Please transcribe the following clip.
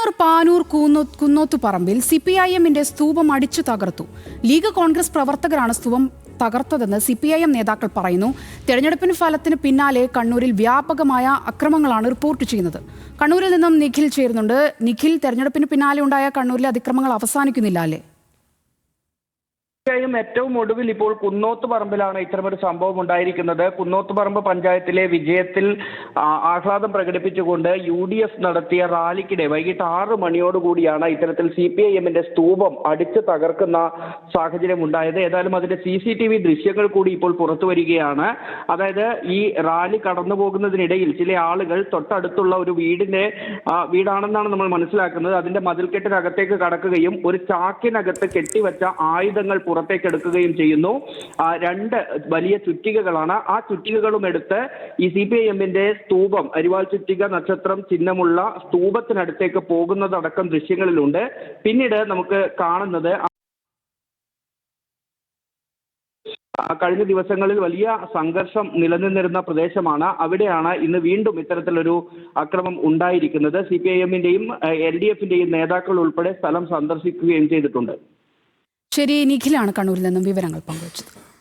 കണ്ണൂർ പാനൂർ കുന്നോത്തുപറമ്പിൽ CPIM-ന്റെ സ്തൂപം അടിച്ചു തകർത്തു. ലീഗ് കോൺഗ്രസ് പ്രവർത്തകരാണ് സ്തൂപം തകർത്തതെന്ന് CPIM നേതാക്കൾ പറയുന്നു. തെരഞ്ഞെടുപ്പിന് ഫലത്തിന് പിന്നാലെ കണ്ണൂരിൽ വ്യാപകമായ അക്രമങ്ങളാണ് റിപ്പോർട്ട് ചെയ്യുന്നത്. കണ്ണൂരിൽ നിന്നും നിഖിൽ ചേരുന്നുണ്ട്. നിഖിൽ, തെരഞ്ഞെടുപ്പിന് പിന്നാലെ ഉണ്ടായ കണ്ണൂരിലെ അതിക്രമങ്ങൾ അവസാനിക്കുന്നില്ല അല്ലേ? ഏറ്റവും ഒടുവിൽ ഇപ്പോൾ കുന്നോത്തുപറമ്പിലാണ് ഇത്തരമൊരു സംഭവം ഉണ്ടായിരിക്കുന്നത്. കുന്നോത്തുപറമ്പ് പഞ്ചായത്തിലെ വിജയത്തിൽ ആഹ്ലാദം പ്രകടിപ്പിച്ചുകൊണ്ട് UDF നടത്തിയ റാലിക്കിടെ വൈകിട്ട് 6 മണിയോടുകൂടിയാണ് ഇത്തരത്തിൽ CPIM-ന്റെ സ്തൂപം അടിച്ചു തകർക്കുന്ന സാഹചര്യം ഉണ്ടായത്. ഏതായാലും അതിന്റെ CCTV ദൃശ്യങ്ങൾ കൂടി ഇപ്പോൾ പുറത്തു വരികയാണ്. അതായത് ഈ റാലി കടന്നു പോകുന്നതിനിടയിൽ ചില ആളുകൾ തൊട്ടടുത്തുള്ള ഒരു വീടാണെന്നാണ് നമ്മൾ മനസ്സിലാക്കുന്നത്. അതിന്റെ മതിൽക്കെട്ടിനകത്തേക്ക് കടക്കുകയും ഒരു ചാക്കിനകത്ത് കെട്ടിവെച്ച ആയുധങ്ങൾ പുറത്തേക്ക് എടുക്കുകയും ചെയ്യുന്നു. 2 വലിയ ചുറ്റികകളാണ്. ആ ചുറ്റികകളും എടുത്ത് ഈ CPIM-ന്റെ സ്തൂപം, അരിവാൾ ചുറ്റിക നക്ഷത്രം ചിഹ്നമുള്ള സ്തൂപത്തിനടുത്തേക്ക് പോകുന്നതടക്കം ദൃശ്യങ്ങളിലുണ്ട്. പിന്നീട് നമുക്ക് കാണുന്നത് കഴിഞ്ഞ ദിവസങ്ങളിൽ വലിയ സംഘർഷം നിലനിന്നിരുന്ന പ്രദേശമാണ്. അവിടെയാണ് ഇന്ന് വീണ്ടും ഇത്തരത്തിലൊരു അക്രമം ഉണ്ടായിരിക്കുന്നത്. CPIM-ന്റെയും LDF-ന്റെയും നേതാക്കൾ ഉൾപ്പെടെ സ്ഥലം സന്ദർശിക്കുകയും ചെയ്തിട്ടുണ്ട്. ശരി, നിഖിലാണ് കണ്ണൂരിൽ നിന്നും വിവരങ്ങൾ പങ്കുവച്ചത്.